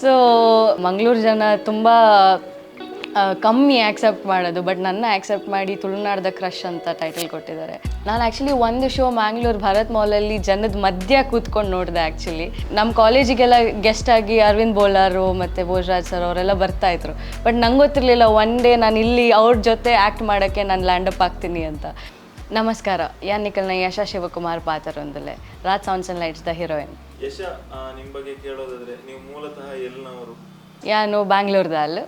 So Mangaluru ಜನ ತುಂಬ ಕಮ್ಮಿ ಆ್ಯಕ್ಸೆಪ್ಟ್ ಮಾಡೋದು, ಬಟ್ ನನ್ನ ಆ್ಯಕ್ಸೆಪ್ಟ್ ಮಾಡಿ ತುಳುನಾಡ್ದ ಕ್ರಶ್ ಅಂತ ಟೈಟಲ್ ಕೊಟ್ಟಿದ್ದಾರೆ. ನಾನು ಆ್ಯಕ್ಚುಲಿ ಒಂದು ಶೋ ಮ್ಯಾಂಗ್ಳೂರ್ ಭಾರತ್ ಮಾಲಲ್ಲಿ ಜನದ ಮಧ್ಯ ಕೂತ್ಕೊಂಡು ನೋಡಿದೆ. ಆ್ಯಕ್ಚುಲಿ ನಮ್ಮ ಕಾಲೇಜಿಗೆಲ್ಲ ಗೆಸ್ಟ್ ಆಗಿ ಅರವಿಂದ್ ಬೋಲಾರು ಮತ್ತು ಭೋಜರಾಜ್ ಸರ್ ಅವರೆಲ್ಲ ಬರ್ತಾಯಿದ್ರು. ಬಟ್ ನಂಗೆ ಗೊತ್ತಿರಲಿಲ್ಲ ಒನ್ ಡೇ ನಾನು ಇಲ್ಲಿ ಅವ್ರ ಜೊತೆ ಆ್ಯಕ್ಟ್ ಮಾಡೋಕ್ಕೆ ನಾನು ಲ್ಯಾಂಡಪ್ ಆಗ್ತೀನಿ ಅಂತ. ನಮಸ್ಕಾರ, ಯಾನ್ ನಿಖಲ್ನ ಯಶಾ ಶಿವಕುಮಾರ್ ಪಾತ್ರರೊಂದಲೆ Raj sounds and lights the heroine. Yasha, ನಿಮ್ಮ ಬಗ್ಗೆ ಕೇಳೋದಾದ್ರೆ ನೀವು ಮೂಲತಃ ಎಲ್ಲಿನವರು? ಯಾನು ಬ್ಯಾಂಗ್ಳೂರ್ದಲ್ಲಿ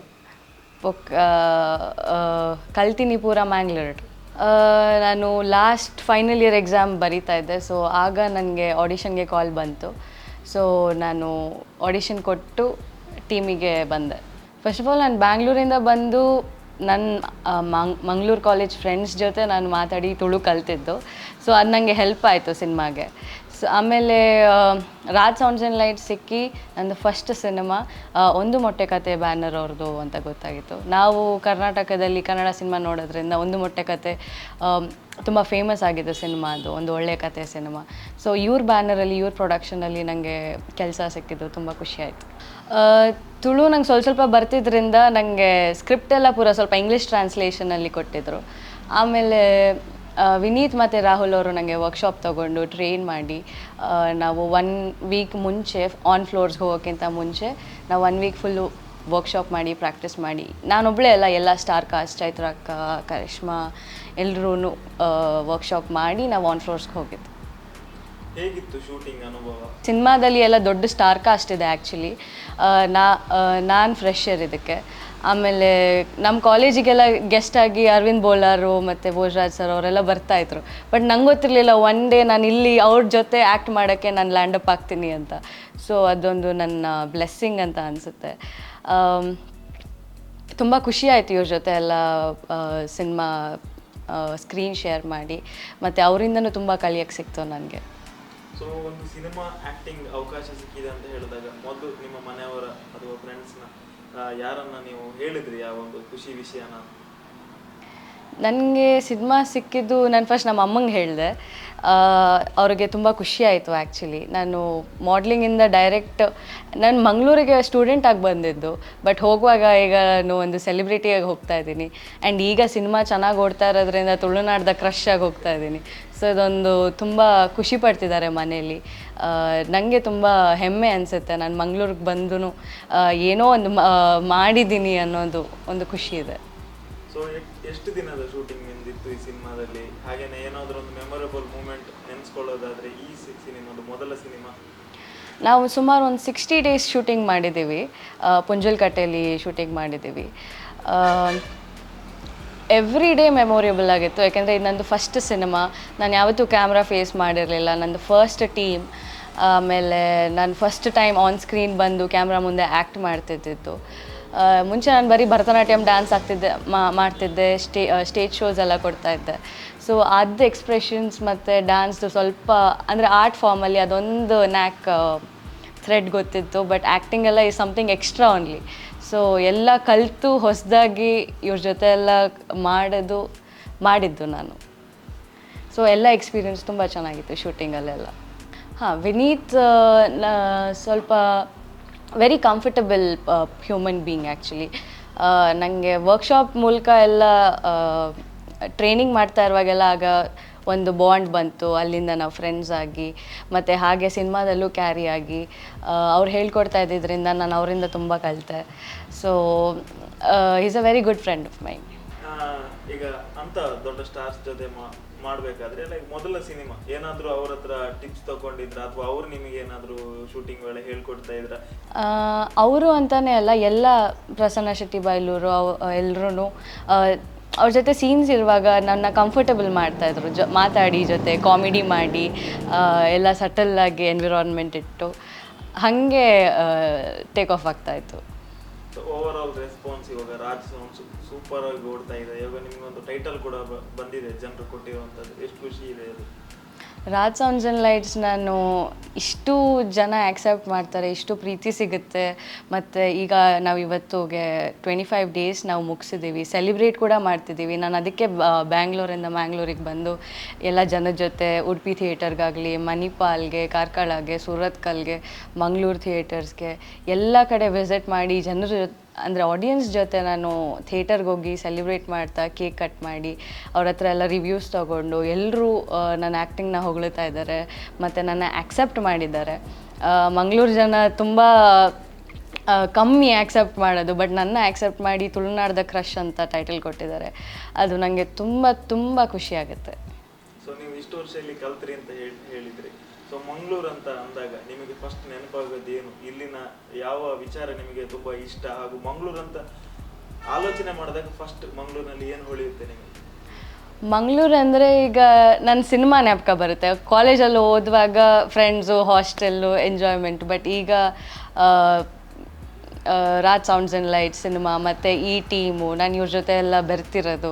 ಕಲ್ತೀನಿ ಪೂರ ಮ್ಯಾಂಗ್ಳೂರ್. ನಾನು ಲಾಸ್ಟ್ ಫೈನಲ್ ಇಯರ್ ಎಕ್ಸಾಮ್ ಬರೀತಾ ಇದ್ದೆ. ಸೊ ಆಗ ನನಗೆ ಆಡಿಷನ್ಗೆ ಕಾಲ್ ಬಂತು. ಸೊ ನಾನು ಆಡಿಷನ್ ಕೊಟ್ಟು ಟೀಮಿಗೆ ಬಂದೆ. ಫಸ್ಟ್ ಆಫ್ ಆಲ್ ನಾನು ಬ್ಯಾಂಗ್ಳೂರಿಂದ ಬಂದು ನನ್ನ ಮಂಗಳೂರು ಕಾಲೇಜ್ ಫ್ರೆಂಡ್ಸ್ ಜೊತೆ ನಾನು ಮಾತಾಡಿ ತುಳು ಕಲ್ತಿದ್ದು. ಸೊ ಅದು ನನಗೆ ಹೆಲ್ಪ್ ಆಯಿತು ಸಿನಿಮಾಗೆ. ಸೊ ಆಮೇಲೆ ರಾಜ್ ಸೌಂಡ್ಸ್ ಆ್ಯಂಡ್ ಲೈಟ್ಸ್ ಸಿಕ್ಕಿ ನಂದು ಫಸ್ಟ್ ಸಿನಿಮಾ ಒಂದು ಮೊಟ್ಟೆ ಕತೆ ಬ್ಯಾನರ್ ಅವ್ರದ್ದು ಅಂತ ಗೊತ್ತಾಗಿತ್ತು. ನಾವು ಕರ್ನಾಟಕದಲ್ಲಿ ಕನ್ನಡ ಸಿನಿಮಾ ನೋಡೋದ್ರಿಂದ ಒಂದು ಮೊಟ್ಟೆ ಕತೆ ತುಂಬ ಫೇಮಸ್ ಆಗಿದೆ ಸಿನಿಮಾ. ಅದು ಒಂದು ಒಳ್ಳೆಯ ಕತೆ ಸಿನಿಮಾ. ಸೊ ಇವ್ರ ಬ್ಯಾನರಲ್ಲಿ ಇವ್ರ ಪ್ರೊಡಕ್ಷನಲ್ಲಿ ನನಗೆ ಕೆಲಸ ಸಿಕ್ಕಿದ್ದು ತುಂಬ ಖುಷಿಯಾಯಿತು. ತುಳು ನಂಗೆ ಸ್ವಲ್ಪ ಬರ್ತಿದ್ರಿಂದ ನನಗೆ ಸ್ಕ್ರಿಪ್ಟ್ ಎಲ್ಲ ಪೂರ ಸ್ವಲ್ಪ ಇಂಗ್ಲೀಷ್ ಟ್ರಾನ್ಸ್ಲೇಷನಲ್ಲಿ ಕೊಟ್ಟಿದ್ದರು. ಆಮೇಲೆ ವಿನೀತ್ ಮತ್ತು ರಾಹುಲ್ ಅವರು ನನಗೆ ವರ್ಕ್ಶಾಪ್ ತೊಗೊಂಡು ಟ್ರೈನ್ ಮಾಡಿ, ನಾವು 1 ವೀಕ್ ಮುಂಚೆ ಆನ್ ಫ್ಲೋರ್ಸ್ಗೆ ಹೋಗೋಕ್ಕಿಂತ ಮುಂಚೆ ನಾವು 1 ವೀಕ್ ಫುಲ್ಲು ವರ್ಕ್ಶಾಪ್ ಮಾಡಿ ಪ್ರಾಕ್ಟೀಸ್ ಮಾಡಿ, ನಾನೊಬ್ಬಳೇ ಅಲ್ಲ, ಎಲ್ಲ ಸ್ಟಾರ್ ಕಾಸ್ಟ್, ಚೈತ್ರ ಅಕ್ಕ, ಕರಿಷ್ಮಾ ಎಲ್ಲರೂ ವರ್ಕ್ಶಾಪ್ ಮಾಡಿ ನಾವು ಆನ್ ಫ್ಲೋರ್ಸ್ಗೆ ಹೋಗಿದ್ದು. ಹೇಗಿತ್ತು ಶೂಟಿಂಗ್ ಅನುಭವ? ಸಿನಿಮಾದಲ್ಲಿ ಎಲ್ಲ ದೊಡ್ಡ ಸ್ಟಾರ್ ಕಾಸ್ಟ್ ಇದೆ ಆ್ಯಕ್ಚುಲಿ. ನಾನು ಫ್ರೆಶರ್ ಇದಕ್ಕೆ. ಆಮೇಲೆ ನಮ್ಮ ಕಾಲೇಜಿಗೆಲ್ಲ ಗೆಸ್ಟ್ ಆಗಿ ಅರವಿಂದ್ ಬೋಲಾರು ಮತ್ತು ಭೋಜರಾಜ್ ಸರ್ ಅವರೆಲ್ಲ ಬರ್ತಾಯಿದ್ರು. ಬಟ್ ನಂಗೆ ಗೊತ್ತಿರಲಿಲ್ಲ ಒನ್ ಡೇ ನಾನು ಇಲ್ಲಿ ಅವ್ರ ಜೊತೆ ಆ್ಯಕ್ಟ್ ಮಾಡೋಕ್ಕೆ ನಾನು ಲ್ಯಾಂಡಪ್ ಆಗ್ತೀನಿ ಅಂತ. ಸೊ ಅದೊಂದು ನನ್ನ ಬ್ಲೆಸ್ಸಿಂಗ್ ಅಂತ ಅನಿಸುತ್ತೆ. ತುಂಬ ಖುಷಿ ಆಯಿತು ಇವ್ರ ಜೊತೆ ಎಲ್ಲ ಸಿನಿಮಾ ಸ್ಕ್ರೀನ್ ಶೇರ್ ಮಾಡಿ, ಮತ್ತು ಅವರಿಂದನೂ ತುಂಬ ಕಲಿಯೋಕ್ಕೆ ಸಿಕ್ತು ನನಗೆ. ಸೊ ಒಂದು ಸಿನಿಮಾ ಆ್ಯಕ್ಟಿಂಗ್ ಅವಕಾಶ ಸಿಕ್ಕಿದೆ ಅಂತ ಹೇಳಿದಾಗ ಮೊದಲು ನಿಮ್ಮ ಮನೆಯವರ ಅಥವಾ ಫ್ರೆಂಡ್ಸ್ನ ಯಾರನ್ನ ನೀವು ಹೇಳಿದ್ರಿ ಯಾವ ಒಂದು ಖುಷಿ ವಿಷಯನ? ನನಗೆ ಸಿನಿಮಾ ಸಿಕ್ಕಿದ್ದು ನಾನು ಫಸ್ಟ್ ನಮ್ಮ ಅಮ್ಮಂಗೆ ಹೇಳಿದೆ. ಅವ್ರಿಗೆ ತುಂಬ ಖುಷಿ ಆಯಿತು. ಆ್ಯಕ್ಚುಲಿ ನಾನು ಮಾಡ್ಲಿಂಗಿಂದ ಡೈರೆಕ್ಟ್ ನಾನು ಮಂಗಳೂರಿಗೆ ಸ್ಟೂಡೆಂಟಾಗಿ ಬಂದಿದ್ದು, ಬಟ್ ಹೋಗುವಾಗ ಈಗ ನಾನು ಒಂದು ಸೆಲೆಬ್ರಿಟಿಯಾಗಿ ಹೋಗ್ತಾ ಇದ್ದೀನಿ. ಆ್ಯಂಡ್ ಈಗ ಸಿನಿಮಾ ಚೆನ್ನಾಗಿ ಓಡ್ತಾ ಇರೋದ್ರಿಂದ ತುಳುನಾಡ್ದ ಕ್ರಶ್ ಆಗಿ ಹೋಗ್ತಾ ಇದ್ದೀನಿ. ಸೊ ಇದೊಂದು ತುಂಬ ಖುಷಿ ಪಡ್ತಿದ್ದಾರೆ ಮನೇಲಿ. ನನಗೆ ತುಂಬ ಹೆಮ್ಮೆ ಅನಿಸುತ್ತೆ. ನಾನು ಮಂಗಳೂರಿಗೆ ಬಂದು ಏನೋ ಒಂದು ಮಾಡಿದ್ದೀನಿ ಅನ್ನೋದು ಒಂದು ಖುಷಿ ಇದೆ. ಸೊ ಎಷ್ಟು ದಿನದ ಶೂಟಿಂಗ್ ನಿಂದಿತ್ತು ಈ ಸಿನಿಮಾದಲ್ಲಿ? ಹಾಗೇನೆ ಏನಾದರೂ ಒಂದು ಮೆಮೊರೇಬಲ್ ಮೂಮೆಂಟ್ ನೆನೆಸ್ಕೊಳ್ಳೋದಾದರೆ ಈ ಸಿನಿಮಾದು ಮೊದಲ ಸಿನಿಮಾ? ನಾವು ಸುಮಾರು ಒಂದು 60 ಡೇಸ್ ಶೂಟಿಂಗ್ ಮಾಡಿದ್ದೀವಿ. ಪುಂಜಲ್ಕಟ್ಟೆಯಲ್ಲಿ ಶೂಟಿಂಗ್ ಮಾಡಿದ್ದೀವಿ. ಎವ್ರಿ ಡೇ ಮೆಮೊರೇಬಲ್ ಆಗಿತ್ತು. ಯಾಕೆಂದರೆ ಇದು ನಂದು ಫಸ್ಟ್ ಸಿನಿಮಾ. ನಾನು ಯಾವತ್ತೂ ಕ್ಯಾಮ್ರಾ ಫೇಸ್ ಮಾಡಿರಲಿಲ್ಲ. ನಂದು ಫಸ್ಟ್ ಟೀಮ್. ಆಮೇಲೆ ನಾನು ಫಸ್ಟ್ ಟೈಮ್ ಆನ್ ಸ್ಕ್ರೀನ್ ಬಂದು ಕ್ಯಾಮ್ರಾ ಮುಂದೆ ಆ್ಯಕ್ಟ್ ಮಾಡ್ತಿದ್ದಿತ್ತು. ಮುಂಚೆ ನಾನು ಬರೀ ಭರತನಾಟ್ಯಂ ಡ್ಯಾನ್ಸ್ ಮಾಡ್ತಿದ್ದೆ, ಸ್ಟೇಜ್ ಶೋಸ್ ಎಲ್ಲ ಕೊಡ್ತಾಯಿದ್ದೆ. ಸೊ ಅದು ಎಕ್ಸ್ಪ್ರೆಷನ್ಸ್ ಮತ್ತು ಡ್ಯಾನ್ಸ್ದು ಸ್ವಲ್ಪ ಅಂದರೆ ಆರ್ಟ್ ಫಾರ್ಮಲ್ಲಿ ಅದೊಂದು ನ್ಯಾಕ್ ಥ್ರೆಡ್ ಗೊತ್ತಿತ್ತು. ಬಟ್ ಆ್ಯಕ್ಟಿಂಗ್ ಎಲ್ಲ is something extra only. So ಎಲ್ಲ ಕಲಿತು ಹೊಸದಾಗಿ ಇವ್ರ ಜೊತೆ ಎಲ್ಲ ಮಾಡಿದ್ದು ನಾನು. ಸೊ ಎಲ್ಲ ಎಕ್ಸ್ಪೀರಿಯನ್ಸ್ ತುಂಬ ಚೆನ್ನಾಗಿತ್ತು ಶೂಟಿಂಗಲ್ಲೆಲ್ಲ. ವಿನೀತ್ ಸ್ವಲ್ಪ very comfortable human being actually. ನನಗೆ ವರ್ಕ್ಶಾಪ್ ಮೂಲಕ ಎಲ್ಲ ಟ್ರೈನಿಂಗ್ ಮಾಡ್ತಾ ಇರುವಾಗೆಲ್ಲ ಆಗ ಒಂದು ಬಾಂಡ್ ಬಂತು. ಅಲ್ಲಿಂದ ನಾವು ಫ್ರೆಂಡ್ಸ್ ಆಗಿ, ಮತ್ತು ಹಾಗೆ ಸಿನಿಮಾದಲ್ಲೂ ಕ್ಯಾರಿ ಆಗಿ ಅವ್ರು ಹೇಳ್ಕೊಡ್ತಾ ಇದ್ದಿದ್ದರಿಂದ ನಾನು ಅವರಿಂದ ತುಂಬ ಕಲಿತೆ. So is a very good friend of main. ಈಗ ಅಂಥ ದೊಡ್ಡ ಸ್ಟಾರ್ಸ್ ಜೊತೆ ಮಾಡಬೇಕಾದ್ರೆ ಲೈಕ್ ಮೊದಲ ಸಿನಿಮಾ ಏನಾದರೂ ಅವ್ರ ಹತ್ರ ಟಿಪ್ಸ್ ತಗೊಂಡಿದ್ರ ಅಥವಾ ಅವ್ರು ನಿಮಗೆ ಏನಾದರೂ ಶೂಟಿಂಗ್ ವೇಳೆ ಹೇಳ್ಕೊಡ್ತಾ ಇದ್ರ? ಅವರು ಅಂತಾನೆ ಅಲ್ಲ, ಎಲ್ಲ ಪ್ರಸನ್ನ ಶೆಟ್ಟಿ ಬೈಲೂರು ಎಲ್ಲರೂ ಅವ್ರ ಜೊತೆ ಸೀನ್ಸ್ ಇರುವಾಗ ನನ್ನ ಕಂಫರ್ಟಬಲ್ ಮಾಡ್ತಾಯಿದ್ರು. ಮಾತಾಡಿ ಜೊತೆ ಕಾಮಿಡಿ ಮಾಡಿ ಎಲ್ಲ ಸಟಲ್ಲಾಗಿ ಎನ್ವಿರಾನ್ಮೆಂಟ್ ಇಟ್ಟು ಹಾಗೆ ಟೇಕ್ ಆಫ್ ಆಗ್ತಾಯಿತ್ತು. ಸೊ ಓವರ್ ಆಲ್ ರೆಸ್ಪಾನ್ಸ್ ಇವಾಗ ರಾಜ್ ಸೌಂಡ್ಸ್ ಸೂಪರ್ ಆಗಿ ಓಡ್ತಾ ಇದೆ. ಇವಾಗ ನಿಮಗೊಂದು ಟೈಟಲ್ ಕೂಡ ಬಂದಿದೆ ಜನರು ಕೊಟ್ಟಿರುವಂಥದ್ದು. ಎಷ್ಟು ಖುಷಿ ಇದೆ ಅದು? ರಾಜ್ ಸೌಂಡ್ಸ್ ಆ್ಯಂಡ್ ಲೈಟ್ಸ್ ನಾನು ಇಷ್ಟು ಜನ ಆ್ಯಕ್ಸೆಪ್ಟ್ ಮಾಡ್ತಾರೆ, ಇಷ್ಟು ಪ್ರೀತಿ ಸಿಗುತ್ತೆ. ಮತ್ತು ಈಗ ನಾವು ಇವತ್ತುಗೆ 25 ಡೇಸ್ ನಾವು ಮುಗಿಸಿದ್ದೀವಿ, ಸೆಲಿಬ್ರೇಟ್ ಕೂಡ ಮಾಡ್ತಿದ್ದೀವಿ. ನಾನು ಅದಕ್ಕೆ ಬ್ಯಾಂಗ್ಳೂರಿಂದ ಮ್ಯಾಂಗ್ಳೂರಿಗೆ ಬಂದು ಎಲ್ಲ ಜನದ ಜೊತೆ ಉಡುಪಿ ಥಿಯೇಟರ್ಗಾಗಲಿ, ಮಣಿಪಾಲ್ಗೆ, ಕಾರ್ಕಳಗೆ, ಸೂರತ್ಕಲ್ಗೆ, ಮಂಗಳೂರು ಥಿಯೇಟರ್ಸ್ಗೆ ಎಲ್ಲ ಕಡೆ ವಿಸಿಟ್ ಮಾಡಿ ಜನರ ಅಂದರೆ ಆಡಿಯನ್ಸ್ ಜೊತೆ ನಾನು ಥಿಯೇಟರ್ಗೆ ಹೋಗಿ ಸೆಲಿಬ್ರೇಟ್ ಮಾಡ್ತಾ ಕೇಕ್ ಕಟ್ ಮಾಡಿ ಅವ್ರ ಹತ್ರ ಎಲ್ಲ ರಿವ್ಯೂಸ್ ತೊಗೊಂಡು ಎಲ್ಲರೂ ನನ್ನ ಆ್ಯಕ್ಟಿಂಗ್ನ ಹೊಗಳ್ತಾ ಇದ್ದಾರೆ ಮತ್ತು ನನ್ನ ಆ್ಯಕ್ಸೆಪ್ಟ್ ಮಾಡಿದ್ದಾರೆ. ಮಂಗಳೂರು ಜನ ತುಂಬ ಕಮ್ಮಿ ಆ್ಯಕ್ಸೆಪ್ಟ್ ಮಾಡೋದು, ಬಟ್ ನನ್ನ ಆ್ಯಕ್ಸೆಪ್ಟ್ ಮಾಡಿ ತುಳುನಾಡದ ಕ್ರಶ್ ಅಂತ ಟೈಟಲ್ ಕೊಟ್ಟಿದ್ದಾರೆ. ಅದು ನನಗೆ ತುಂಬ ತುಂಬ ಖುಷಿ ಆಗುತ್ತೆ. ಸೊ ನೀವು ಇಷ್ಟು ವರ್ಷ ಇಲ್ಲಿ ಕಲ್ತ್ರಿ ಅಂತ ಹೇಳಿದ್ರಿ. ಸೊ ಮಂಗಳೂರು ಅಂತ ಅಂದಾಗ ನಿಮಗೆ ಫಸ್ಟ್ ನೆನಪಾಗೋದು ಏನು? ಇಲ್ಲಿನ ಯಾವ ವಿಚಾರ ನಿಮಗೆ ತುಂಬ ಇಷ್ಟ? ಹಾಗೂ ಮಂಗಳೂರು ಅಂತ ಆಲೋಚನೆ ಮಾಡಿದಾಗ ಫಸ್ಟ್ ಮಂಗಳೂರಿನಲ್ಲಿ ಏನು ಹೊಳೆಯುತ್ತೆ ನಿಮಗೆ? ಮಂಗಳೂರು ಅಂದರೆ ಈಗ ನನ್ನ ಸಿನಿಮಾ ಜ್ಞಾಪಕ ಬರುತ್ತೆ. ಕಾಲೇಜಲ್ಲಿ ಓದುವಾಗ ಫ್ರೆಂಡ್ಸು, ಹಾಸ್ಟೆಲ್ಲು, ಎಂಜಾಯ್ಮೆಂಟ್. ಬಟ್ ಈಗ Raj sounds and lights cinema ಮತ್ತು ಈ ಟೀಮು, ನಾನು ಇವ್ರ ಜೊತೆ ಎಲ್ಲ ಬೆರ್ತಿರೋದು,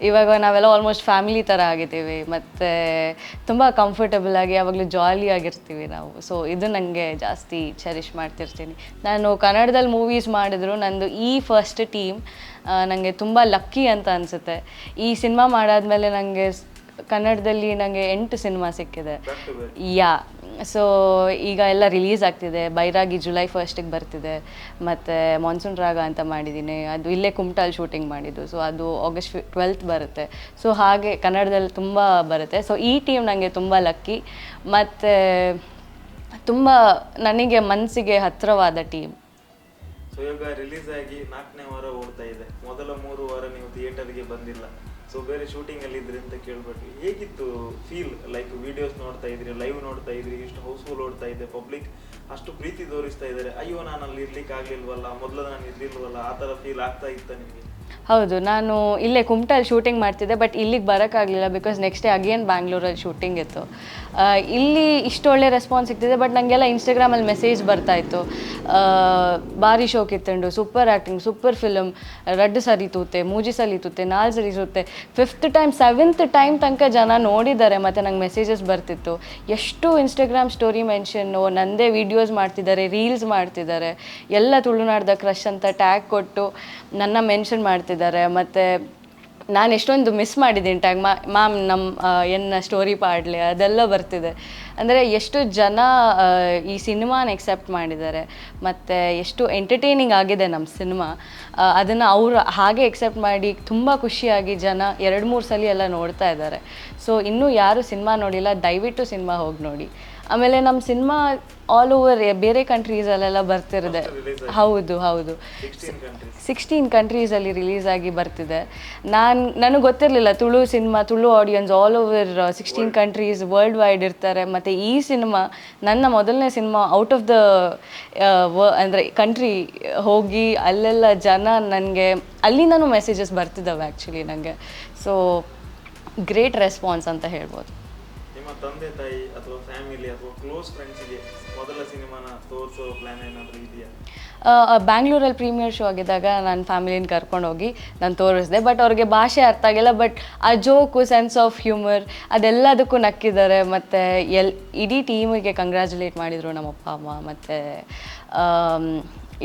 ಇವಾಗ ನಾವೆಲ್ಲ ಆಲ್ಮೋಸ್ಟ್ ಫ್ಯಾಮಿಲಿ ಥರ ಆಗಿದ್ದೀವಿ ಮತ್ತು ತುಂಬ ಕಂಫರ್ಟಬಲ್ ಆಗಿ ಯಾವಾಗಲೂ ಜಾಲಿಯಾಗಿರ್ತೀವಿ ನಾವು. ಸೊ ಇದು ನನಗೆ ಜಾಸ್ತಿ ಚೆರಿಷ್ ಮಾಡ್ತಿರ್ತೀನಿ. ನಾನು ಕನ್ನಡದಲ್ಲಿ ಮೂವೀಸ್ ಮಾಡಿದ್ರು ನಂದು ಈ ಫಸ್ಟ್ ಟೀಮ್ ನನಗೆ ತುಂಬ ಲಕ್ಕಿ ಅಂತ ಅನಿಸುತ್ತೆ. ಈ ಸಿನಿಮಾ ಮಾಡಾದ್ಮೇಲೆ ನನಗೆ ಕನ್ನಡದಲ್ಲಿ ನನಗೆ 8 ಸಿನಿಮಾ ಸಿಕ್ಕಿದೆ. ಸೊ ಈಗ ಎಲ್ಲ ರಿಲೀಸ್ ಆಗ್ತಿದೆ. ಬೈರಾಗಿ ಜುಲೈ 1ಗೆ ಬರ್ತಿದೆ, ಮತ್ತು ಮಾನ್ಸೂನ್ ರಾಗ ಅಂತ ಮಾಡಿದ್ದೀನಿ, ಅದು ಇಲ್ಲೇ ಕುಮಟಾಲ್ ಶೂಟಿಂಗ್ ಮಾಡಿದ್ದು. ಸೊ ಅದು ಆಗಸ್ಟ್ 12th ಬರುತ್ತೆ. ಸೊ ಹಾಗೆ ಕನ್ನಡದಲ್ಲಿ ತುಂಬ ಬರುತ್ತೆ. ಸೊ ಈ ಟೀಮ್ ನನಗೆ ತುಂಬ ಲಕ್ಕಿ ಮತ್ತು ತುಂಬ ನನಗೆ ಮನಸ್ಸಿಗೆ ಹತ್ತಿರವಾದ ಟೀಮ್. ಸೊ ಇವಾಗ ರಿಲೀಸ್ ಆಗಿ 4ನೇ ವಾರ ಓಡ್ತಾ ಇದೆ. ಮೊದಲ 3 ವಾರ ನೀವು ಥಿಯೇಟರ್ಗೆ ಬಂದಿಲ್ಲ. ಸೊ ಬೇರೆ ಶೂಟಿಂಗ್ ಅಲ್ಲಿ ಇದ್ರಿ ಅಂತ ಕೇಳ್ಬಿಟ್ವಿ. ಹೇಗಿತ್ತು ಫೀಲ್? ಲೈಕ್ ವಿಡಿಯೋಸ್ ನೋಡ್ತಾ ಇದ್ರಿ, ಲೈವ್ ನೋಡ್ತಾ ಇದ್ರಿ, ಇಷ್ಟು ಹೌಸ್ಫುಲ್ ಓಡ್ತಾ ಇದೆ, ಪಬ್ಲಿಕ್ ಅಷ್ಟು ಪ್ರೀತಿ ತೋರಿಸ್ತಾ ಇದ್ದಾರೆ, ಅಯ್ಯೋ ನಾನು ಅಲ್ಲಿ ಇರ್ಲಿಕ್ಕೆ ಆಗ್ಲಿಲ್ವಲ್ಲ, ಮೊದಲು ನಾನು ಇರ್ಲಿಲ್ವಲ್ಲ, ಆ ಥರ ಫೀಲ್ ಆಗ್ತಾ ಇತ್ತ ನಿಮಗೆ? ಹೌದು, ನಾನು ಇಲ್ಲೇ ಕುಮಟಾಲ್ ಶೂಟಿಂಗ್ ಮಾಡ್ತಿದ್ದೆ, ಬಟ್ ಇಲ್ಲಿಗೆ ಬರೋಕ್ಕಾಗಲಿಲ್ಲ ಬಿಕಾಸ್ ನೆಕ್ಸ್ಟ್ ಡೇ ಅಗೇನ್ ಬ್ಯಾಂಗ್ಳೂರಲ್ಲಿ ಶೂಟಿಂಗ್ ಇತ್ತು. ಇಲ್ಲಿ ಇಷ್ಟು ಒಳ್ಳೆ ರೆಸ್ಪಾನ್ಸ್ ಸಿಗ್ತಿದೆ, ಬಟ್ ನನಗೆಲ್ಲ ಇನ್ಸ್ಟಾಗ್ರಾಮಲ್ಲಿ ಮೆಸೇಜ್ ಬರ್ತಾಯಿತ್ತು, ಭಾರಿ ಶೋಕ್ ಇತ್ತಂಡು, ಸೂಪರ್ ಆ್ಯಕ್ಟಿಂಗ್, ಸೂಪರ್ ಫಿಲಮ್, ರಡ್ಡು ಸರಿತೂತೆ, ಮೂಜಿ ಸಲಿತೂತೆ, 4 ಸರಿತೂತೆ, 5th ಟೈಮ್ 7th ಟೈಮ್ ತನಕ ಜನ ನೋಡಿದ್ದಾರೆ. ಮತ್ತು ನಂಗೆ ಮೆಸೇಜಸ್ ಬರ್ತಿತ್ತು, ಎಷ್ಟು ಇನ್ಸ್ಟಾಗ್ರಾಮ್ ಸ್ಟೋರಿ ಮೆನ್ಷನ್ನು, ನನ್ನದೇ ವೀಡಿಯೋಸ್ ಮಾಡ್ತಿದ್ದಾರೆ, ರೀಲ್ಸ್ ಮಾಡ್ತಿದ್ದಾರೆ, ಎಲ್ಲ ತುಳುನಾಡ್ದ ಕ್ರಶ್ ಅಂತ ಟ್ಯಾಗ್ ಕೊಟ್ಟು ನನ್ನ ಮೆನ್ಷನ್ ಮಾಡ್ತಿದ್ದಾರೆ. ಮತ್ತು ನಾನು ಎಷ್ಟೊಂದು ಮಿಸ್ ಮಾಡಿದ್ದೀನಿ ಟ್ಯಾಗ್, ಮ್ಯಾಮ್ ನಮ್ಮ ಏನು ಸ್ಟೋರಿ ಪಾಡಲಿ ಅದೆಲ್ಲ ಬರ್ತಿದೆ. ಅಂದರೆ ಎಷ್ಟು ಜನ ಈ ಸಿನಿಮಾನ ಎಕ್ಸೆಪ್ಟ್ ಮಾಡಿದ್ದಾರೆ ಮತ್ತು ಎಷ್ಟು ಎಂಟರ್ಟೈನಿಂಗ್ ಆಗಿದೆ ನಮ್ಮ ಸಿನಿಮಾ, ಅದನ್ನು ಅವರು ಹಾಗೆ ಎಕ್ಸೆಪ್ಟ್ ಮಾಡಿ ತುಂಬ ಖುಷಿಯಾಗಿ ಜನ 2-3 ಸಲ ಎಲ್ಲ ನೋಡ್ತಾ ಇದ್ದಾರೆ. ಸೊ ಇನ್ನೂ ಯಾರು ಸಿನಿಮಾ ನೋಡಿಲ್ಲ, ದಯವಿಟ್ಟು ಸಿನಿಮಾ ಹೋಗಿ ನೋಡಿ. ಆಮೇಲೆ ನಮ್ಮ ಸಿನಿಮಾ ಆಲ್ ಓವರ್ ಬೇರೆ ಕಂಟ್ರೀಸಲ್ಲೆಲ್ಲ ಬರ್ತಿರೋದೆ. ಹೌದು 16 ಕಂಟ್ರೀಸಲ್ಲಿ ರಿಲೀಸ್ ಆಗಿ ಬರ್ತಿದೆ. ನನಗೆ ಗೊತ್ತಿರಲಿಲ್ಲ Tulu cinema, Tulu audience all over 16 countries world wide ಇರ್ತಾರೆ. ಮತ್ತು ಈ ಸಿನಿಮಾ ನನ್ನ ಮೊದಲನೇ ಸಿನಿಮಾ ಔಟ್ ಆಫ್ ದ ಅಂದರೆ ಕಂಟ್ರಿ ಹೋಗಿ ಅಲ್ಲೆಲ್ಲ ಜನ ನನಗೆ ಅಲ್ಲಿಂದನೂ ಮೆಸೇಜಸ್ ಬರ್ತಿದ್ದಾವೆ ಆ್ಯಕ್ಚುಲಿ ನನಗೆ. ಸೊ ಗ್ರೇಟ್ ರೆಸ್ಪಾನ್ಸ್ ಅಂತ ಹೇಳ್ಬೋದು. ನಿಮ್ಮ ತಂದೆ ತಾಯಿ ಅಥವಾ ಫ್ಯಾಮಿಲಿ ಅಥವಾ ಕ್ಲೋಸ್ ಫ್ರೆಂಡ್ಸಿಗೆ ಮೊದಲ ಸಿನಿಮಾನ ತೋರಿಸೋ ಪ್ಲ್ಯಾನ್ ಏನಾದರೂ ಇದೆಯಾ? ಬ್ಯಾಂಗ್ಳೂರಲ್ಲಿ ಪ್ರೀಮಿಯರ್ ಶೋ ಆಗಿದ್ದಾಗ ನನ್ನ ಫ್ಯಾಮಿಲಿನ ಕರ್ಕೊಂಡೋಗಿ ನಾನು ತೋರಿಸಿದೆ. ಬಟ್ ಅವ್ರಿಗೆ ಭಾಷೆ ಅರ್ಥ ಆಗಿಲ್ಲ, ಬಟ್ ಆ ಜೋಕು, ಸೆನ್ಸ್ ಆಫ್ ಹ್ಯೂಮರ್ ಅದೆಲ್ಲದಕ್ಕೂ ನಕ್ಕಿದ್ದಾರೆ. ಮತ್ತು ಇಡೀ ಟೀಮಿಗೆ ಕಂಗ್ರ್ಯಾಚುಲೇಟ್ ಮಾಡಿದರು ನಮ್ಮ ಅಪ್ಪ ಅಮ್ಮ. ಮತ್ತು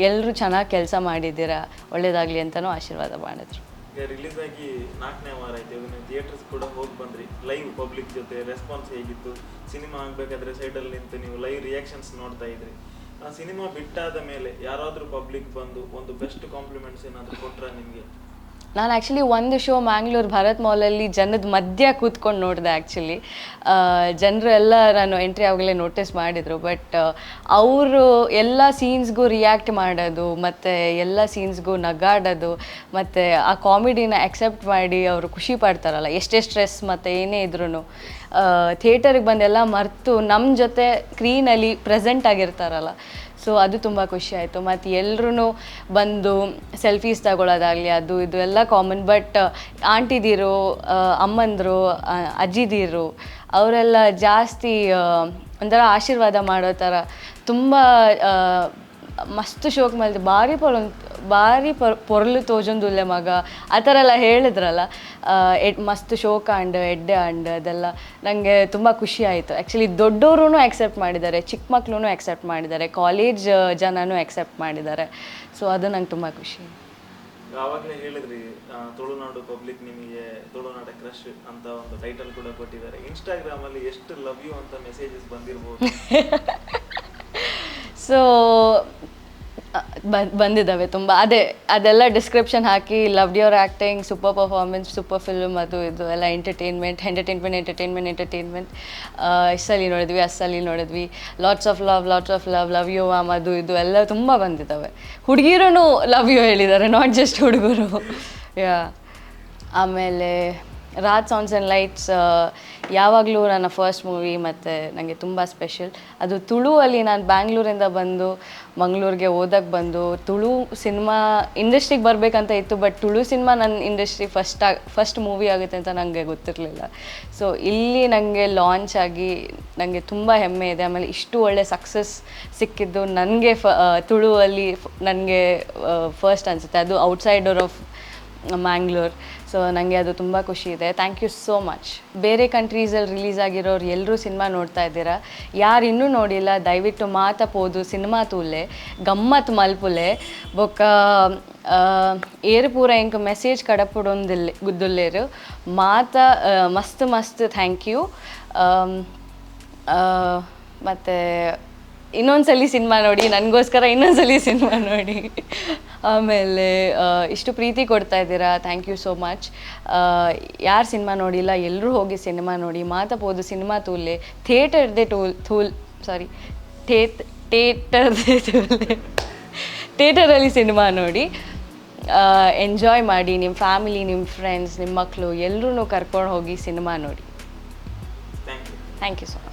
ಎಲ್ಲರೂ ಚೆನ್ನಾಗಿ ಕೆಲಸ ಮಾಡಿದ್ದೀರಾ, ಒಳ್ಳೇದಾಗಲಿ ಅಂತಲೂ ಆಶೀರ್ವಾದ ಮಾಡಿದ್ರು. ರಿಲೀಸ್ ಆಗಿ 4ನೇ ವಾರ ಆಯ್ತು, ನೀವು ಥಿಯೇಟರ್ಸ್ ಕೂಡ ಹೋಗಿ ಬಂದ್ರಿ. ಲೈವ್ ಪಬ್ಲಿಕ್ ಜೊತೆ ರೆಸ್ಪಾನ್ಸ್ ಹೇಗಿತ್ತು? ಸಿನಿಮಾ ಆಗಬೇಕಾದ್ರೆ ಸೈಡಲ್ಲಿ ನಿಂತು ನೀವು ಲೈವ್ ರಿಯಾಕ್ಷನ್ಸ್ ನೋಡ್ತಾ ಇದ್ರಿ. ಆ ಸಿನಿಮಾ ಬಿಟ್ಟಾದ ಮೇಲೆ ಯಾರಾದರೂ ಪಬ್ಲಿಕ್ ಬಂದು ಒಂದು ಬೆಸ್ಟ್ ಕಾಂಪ್ಲಿಮೆಂಟ್ಸ್ ಏನಾದರೂ ಕೊಟ್ರಾ ನಿಮಗೆ? ನಾನು ಆ್ಯಕ್ಚುಲಿ ಒಂದು ಶೋ ಮ್ಯಾಂಗ್ಳೂರು ಭಾರತ್ ಮಾಲಲ್ಲಿ ಜನದ ಮಧ್ಯ ಕೂತ್ಕೊಂಡು ನೋಡಿದೆ. ಆ್ಯಕ್ಚುಲಿ ಜನರು ಎಲ್ಲ ನಾನು ಎಂಟ್ರಿ ಆವಾಗಲೇ ನೋಟಿಸ್ ಮಾಡಿದರು. ಬಟ್ ಅವರು ಎಲ್ಲ ಸೀನ್ಸ್ಗೂ ರಿಯಾಕ್ಟ್ ಮಾಡೋದು ಮತ್ತು ಎಲ್ಲ ಸೀನ್ಸ್ಗೂ ನಗಾಡೋದು ಮತ್ತು ಆ ಕಾಮಿಡಿನ ಅಕ್ಸೆಪ್ಟ್ ಮಾಡಿ ಅವರು ಖುಷಿ ಪಡ್ತಾರಲ್ಲ, ಎಷ್ಟೇ ಸ್ಟ್ರೆಸ್ ಮತ್ತು ಏನೇ ಇದ್ರೂ ಥಿಯೇಟರ್ಗೆ ಬಂದೆಲ್ಲ ಮರೆತು ನಮ್ಮ ಜೊತೆ ಸ್ಕ್ರೀನಲ್ಲಿ ಪ್ರೆಸೆಂಟ್ ಆಗಿರ್ತಾರಲ್ಲ. ಸೊ ಅದು ತುಂಬ ಖುಷಿ ಆಯಿತು. ಮತ್ತು ಎಲ್ಲರೂ ಬಂದು ಸೆಲ್ಫೀಸ್ ತಗೊಳ್ಳೋದಾಗಲಿ ಅದು ಇದು ಎಲ್ಲ ಕಾಮನ್. ಬಟ್ ಆಂಟಿದಿರು, ಅಮ್ಮಂದರು, ಅಜ್ಜಿದಿರು ಅವರೆಲ್ಲ ಜಾಸ್ತಿ ಒಂಥರ ಆಶೀರ್ವಾದ ಮಾಡೋ ಥರ ತುಂಬ ಮಸ್ತ್ ಶೋಕ್ ಮಾಡಿದೆ. ಭಾರಿ ಭಾರಿ ಪೊರ್ಲು ತೋಜೊಂದುಲ್ಲೆ ಮಗ ಆ ಥರ ಎಲ್ಲ ಹೇಳಿದ್ರಲ್ಲ, ಮಸ್ತ್ ಶೋಕ ಅಂಡ್ ಎಡ್ಡೆ ಅಂಡ್ ಅದೆಲ್ಲ ನನಗೆ ತುಂಬ ಖುಷಿ ಆಯಿತು. ಆ್ಯಕ್ಚುಲಿ ದೊಡ್ಡವರು ಆಕ್ಸೆಪ್ಟ್ ಮಾಡಿದ್ದಾರೆ, ಚಿಕ್ಕ ಮಕ್ಕಳು ಆಕ್ಸೆಪ್ಟ್ ಮಾಡಿದ್ದಾರೆ, ಕಾಲೇಜ್ ಜನನೂ ಆಕ್ಸೆಪ್ಟ್ ಮಾಡಿದ್ದಾರೆ. ಸೊ ಅದು ನಂಗೆ ತುಂಬ ಖುಷಿ. ಆವಾಗಲೇ ಹೇಳಿದ್ರಿ ತುಳುನಾಡು ಪಬ್ಲಿಕ್ ನಿಮಗೆ ತುಳುನಾಡ ಕ್ರಶ್ ಅಂತ ಒಂದು ಟೈಟಲ್ ಕೂಡ ಕೊಟ್ಟಿದ್ದಾರೆ. ಇನ್ಸ್ಟಾಗ್ರಾಮಲ್ಲಿ ಎಷ್ಟು ಲವ್ ಯು ಅಂತ ಮೆಸೇಜಸ್ ಬಂದಿರ್ಬೋದು? ಸೊ ಬಂದಿದ್ದಾವೆ ತುಂಬ. ಅದೆಲ್ಲ ಡಿಸ್ಕ್ರಿಪ್ಷನ್ ಹಾಕಿ love your acting, super performance, super film, ಅದು ಇದು ಎಲ್ಲ ಎಂಟರ್ಟೈನ್ಮೆಂಟ್ ಇಷ್ಟಲ್ಲಿ ನೋಡಿದ್ವಿ, ಅಷ್ಟಲ್ಲಿ ನೋಡಿದ್ವಿ, lots of love, love you am, ಅದು ಇದು ಎಲ್ಲ ತುಂಬ ಬಂದಿದ್ದಾವೆ. ಹುಡುಗಿರೂ ಲವ್ ಯು ಹೇಳಿದ್ದಾರೆ, ನಾಟ್ ಜಸ್ಟ್ ಹುಡುಗರು. ಯಾ ಆಮೇಲೆ ರಾತ್ ಸೌಂಡ್ಸ್ ಆ್ಯಂಡ್ ಲೈಟ್ಸ್ ಯಾವಾಗಲೂ ನನ್ನ ಫಸ್ಟ್ ಮೂವಿ ಮತ್ತು ನನಗೆ ತುಂಬ ಸ್ಪೆಷಲ್. ಅದು ತುಳುವಲ್ಲಿ ನಾನು ಬ್ಯಾಂಗ್ಳೂರಿಂದ ಬಂದು ಮಂಗಳೂರಿಗೆ ಓದಕ್ಕೆ ಬಂದು ತುಳು ಸಿನಿಮಾ ಇಂಡಸ್ಟ್ರಿಗೆ ಬರಬೇಕಂತ ಇತ್ತು. ಬಟ್ ತುಳು ಸಿನಿಮಾ ನನ್ನ ಇಂಡಸ್ಟ್ರಿ ಫಸ್ಟ್ ಮೂವಿ ಆಗುತ್ತೆ ಅಂತ ನನಗೆ ಗೊತ್ತಿರಲಿಲ್ಲ. ಸೊ ಇಲ್ಲಿ ನನಗೆ ಲಾಂಚ್ ಆಗಿ ನನಗೆ ತುಂಬ ಹೆಮ್ಮೆ ಇದೆ. ಆಮೇಲೆ ಇಷ್ಟು ಒಳ್ಳೆ ಸಕ್ಸಸ್ ಸಿಕ್ಕಿದ್ದು ನನಗೆ ತುಳುವಲ್ಲಿ ನನಗೆ ಫಸ್ಟ್ ಅನಿಸುತ್ತೆ, ಅದು ಔಟ್ಸೈಡರ್ ಆಫ್ ಮ್ಯಾಂಗ್ಳೂರ್. ಸೊ ನನಗೆ ಅದು ತುಂಬ ಖುಷಿ ಇದೆ. Thank you so much. ಬೇರೆ ಕಂಟ್ರೀಸಲ್ಲಿ ರಿಲೀಸ್ ಆಗಿರೋರು ಎಲ್ಲರೂ ಸಿನಿಮಾ ನೋಡ್ತಾ ಇದ್ದೀರಾ, ಯಾರು ಇನ್ನೂ ನೋಡಿಲ್ಲ ದಯವಿಟ್ಟು ಮಾತಪೋದು ಸಿನಿಮಾ ತೂಲೆ ಗಮ್ಮತ್ ಮಲ್ಪುಲೆ ಬೊಕ್ಕ ಏರು ಪೂರ ಇಂಕ ಮೆಸೇಜ್ ಕಡಪುಡೊಂದಿಲ್ಲ ಗುದ್ದುಲ್ಲೇರು ಮಾತ ಮಸ್ತ್ ಥ್ಯಾಂಕ್ ಯು. ಮತ್ತು ಇನ್ನೊಂದ್ಸಲಿ ಸಿನಿಮಾ ನೋಡಿ, ನನಗೋಸ್ಕರ ಇನ್ನೊಂದ್ಸಲಿ ಸಿನಿಮಾ ನೋಡಿ. ಆಮೇಲೆ ಇಷ್ಟು ಪ್ರೀತಿ ಕೊಡ್ತಾ ಇದ್ದೀರಾ, ಥ್ಯಾಂಕ್ ಯು ಸೋ ಮಚ್. ಯಾರು ಸಿನಿಮಾ ನೋಡಿಲ್ಲ ಎಲ್ಲರೂ ಹೋಗಿ ಸಿನಿಮಾ ನೋಡಿ. ಮಾತಪೋದು ಸಿನಿಮಾ ತೂಲೆ ಥಿಯೇಟರಲ್ಲಿ ಸಿನಿಮಾ ನೋಡಿ, ಎಂಜಾಯ್ ಮಾಡಿ. ನಿಮ್ಮ ಫ್ಯಾಮಿಲಿ, ನಿಮ್ಮ ಫ್ರೆಂಡ್ಸ್, ನಿಮ್ಮ ಮಕ್ಕಳು ಎಲ್ಲರೂ ಕರ್ಕೊಂಡು ಹೋಗಿ ಸಿನಿಮಾ ನೋಡಿ. Thank you so much.